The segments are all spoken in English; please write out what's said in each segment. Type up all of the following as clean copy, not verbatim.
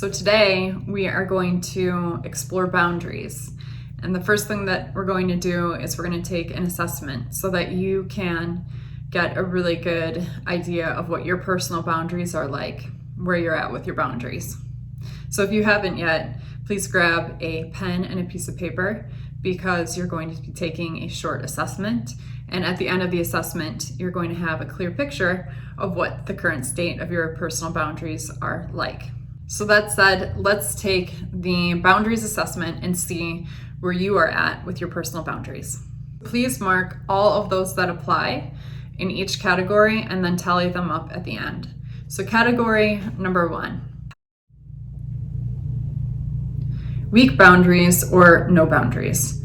So today we are going to explore boundaries. And the first thing that we're going to do is we're going to take an assessment so that you can get a really good idea of what your personal boundaries are like, where you're at with your boundaries. So if you haven't yet, please grab a pen and a piece of paper because you're going to be taking a short assessment. And at the end of the assessment, you're going to have a clear picture of what the current state of your personal boundaries are like. So that said, let's take the boundaries assessment and see where you are at with your personal boundaries. Please mark all of those that apply in each category and then tally them up at the end. So category number 1, weak boundaries or no boundaries.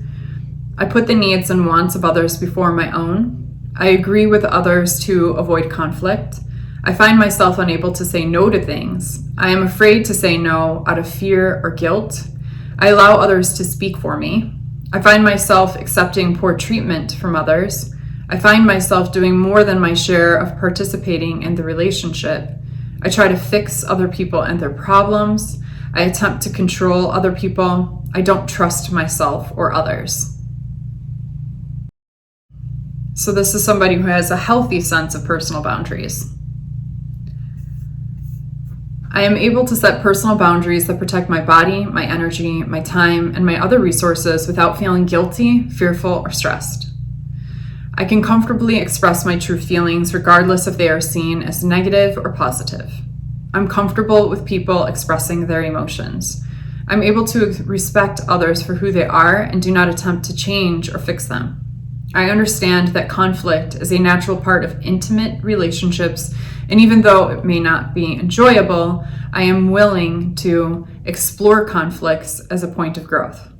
I put the needs and wants of others before my own. I agree with others to avoid conflict. I find myself unable to say no to things. I am afraid to say no out of fear or guilt. I allow others to speak for me. I find myself accepting poor treatment from others. I find myself doing more than my share of participating in the relationship. I try to fix other people and their problems. I attempt to control other people. I don't trust myself or others. So this is somebody who has a healthy sense of personal boundaries. I am able to set personal boundaries that protect my body, my energy, my time, and my other resources without feeling guilty, fearful, or stressed. I can comfortably express my true feelings regardless if they are seen as negative or positive. I'm comfortable with people expressing their emotions. I'm able to respect others for who they are and do not attempt to change or fix them. I understand that conflict is a natural part of intimate relationships, and even though it may not be enjoyable, I am willing to explore conflicts as a point of growth.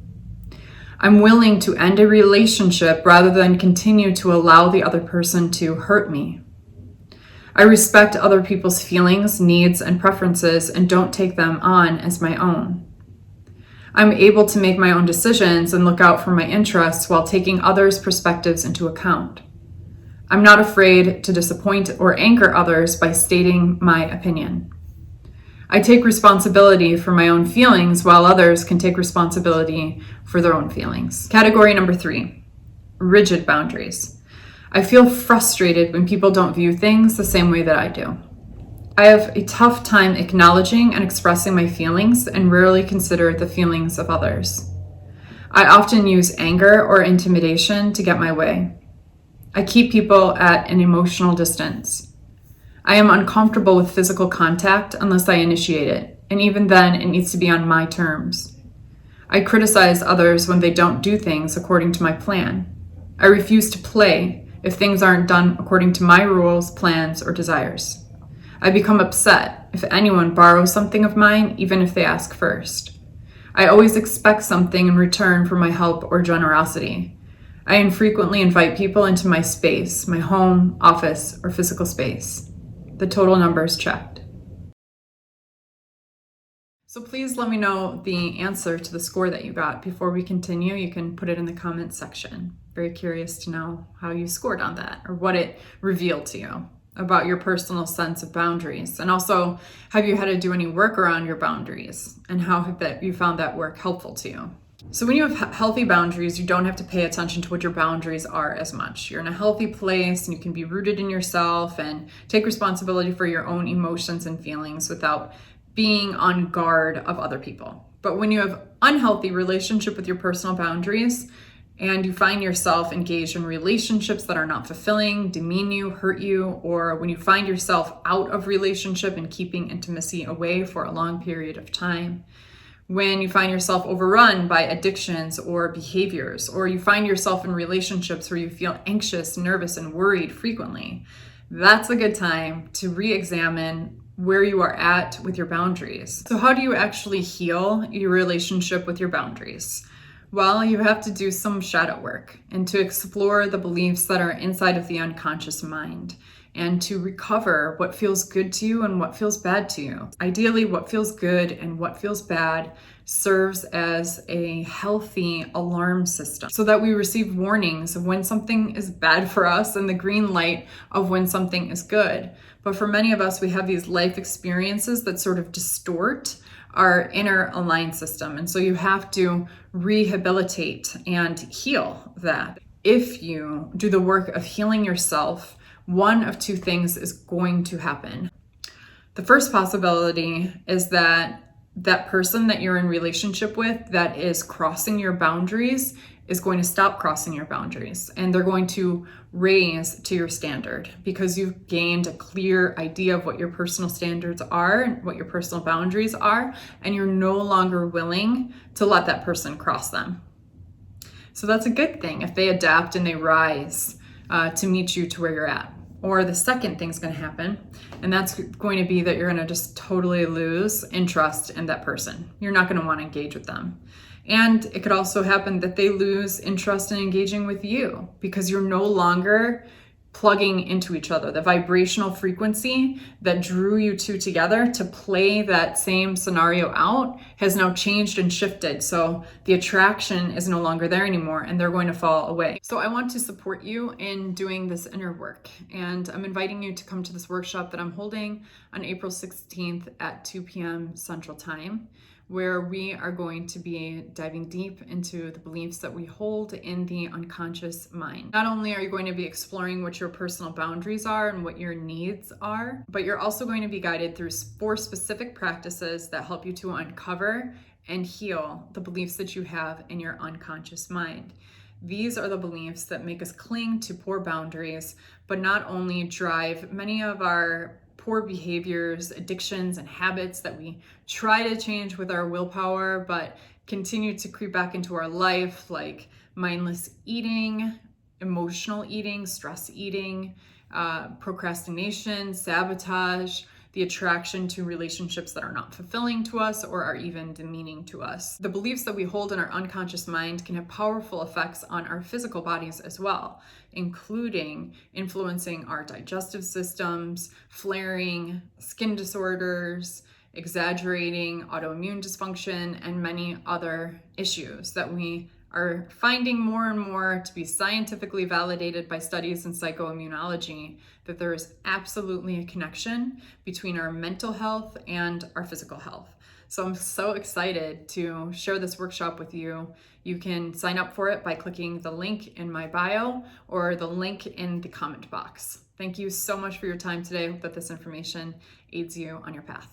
I'm willing to end a relationship rather than continue to allow the other person to hurt me. I respect other people's feelings, needs, and preferences and don't take them on as my own. I'm able to make my own decisions and look out for my interests while taking others' perspectives into account. I'm not afraid to disappoint or anger others by stating my opinion. I take responsibility for my own feelings while others can take responsibility for their own feelings. Category number 3, rigid boundaries. I feel frustrated when people don't view things the same way that I do. I have a tough time acknowledging and expressing my feelings and rarely consider the feelings of others. I often use anger or intimidation to get my way. I keep people at an emotional distance. I am uncomfortable with physical contact unless I initiate it, and even then it needs to be on my terms. I criticize others when they don't do things according to my plan. I refuse to play if things aren't done according to my rules, plans, or desires. I become upset if anyone borrows something of mine, even if they ask first. I always expect something in return for my help or generosity. I infrequently invite people into my space, my home, office, or physical space. The total number is checked. So please let me know the answer to the score that you got. Before we continue, you can put it in the comments section. Very curious to know how you scored on that or what it revealed to you about your personal sense of boundaries. And also, have you had to do any work around your boundaries? And how have you found that work helpful to you? So when you have healthy boundaries, you don't have to pay attention to what your boundaries are as much. You're in a healthy place and you can be rooted in yourself and take responsibility for your own emotions and feelings without being on guard of other people. But when you have unhealthy relationship with your personal boundaries, and you find yourself engaged in relationships that are not fulfilling, demean you, hurt you, or when you find yourself out of relationship and keeping intimacy away for a long period of time, when you find yourself overrun by addictions or behaviors, or you find yourself in relationships where you feel anxious, nervous, and worried frequently, that's a good time to re-examine where you are at with your boundaries. So how do you actually heal your relationship with your boundaries? Well, you have to do some shadow work and to explore the beliefs that are inside of the unconscious mind and to recover what feels good to you and what feels bad to you. Ideally, what feels good and what feels bad serves as a healthy alarm system so that we receive warnings of when something is bad for us and the green light of when something is good. But for many of us, we have these life experiences that sort of distort our inner aligned system. And so you have to rehabilitate and heal that. If you do the work of healing yourself, one of two things is going to happen. The first possibility is that that person that you're in relationship with that is crossing your boundaries is going to stop crossing your boundaries, and they're going to raise to your standard because you've gained a clear idea of what your personal standards are and what your personal boundaries are, and you're no longer willing to let that person cross them. So that's a good thing if they adapt and they rise to meet you to where you're at. Or the second thing's going to happen, and that's going to be that you're going to just totally lose interest in that person. You're not going to want to engage with them. And it could also happen that they lose interest in engaging with you because you're no longer plugging into each other. The vibrational frequency that drew you two together to play that same scenario out has now changed and shifted. So the attraction is no longer there anymore, and they're going to fall away. So I want to support you in doing this inner work. And I'm inviting you to come to this workshop that I'm holding on April 16th at 2 p.m. Central Time, where we are going to be diving deep into the beliefs that we hold in the unconscious mind. Not only are you going to be exploring what your personal boundaries are and what your needs are, but you're also going to be guided through 4 specific practices that help you to uncover and heal the beliefs that you have in your unconscious mind. These are the beliefs that make us cling to poor boundaries, but not only drive many of our poor behaviors, addictions, and habits that we try to change with our willpower, but continue to creep back into our life, like mindless eating, emotional eating, stress eating, procrastination, sabotage, the attraction to relationships that are not fulfilling to us or are even demeaning to us. The beliefs that we hold in our unconscious mind can have powerful effects on our physical bodies as well, including influencing our digestive systems, flaring, skin disorders, exaggerating autoimmune dysfunction, and many other issues that we are finding more and more to be scientifically validated by studies in psychoimmunology, that there is absolutely a connection between our mental health and our physical health. So I'm so excited to share this workshop with you. You can sign up for it by clicking the link in my bio or the link in the comment box. Thank you so much for your time today. I hope that this information aids you on your path.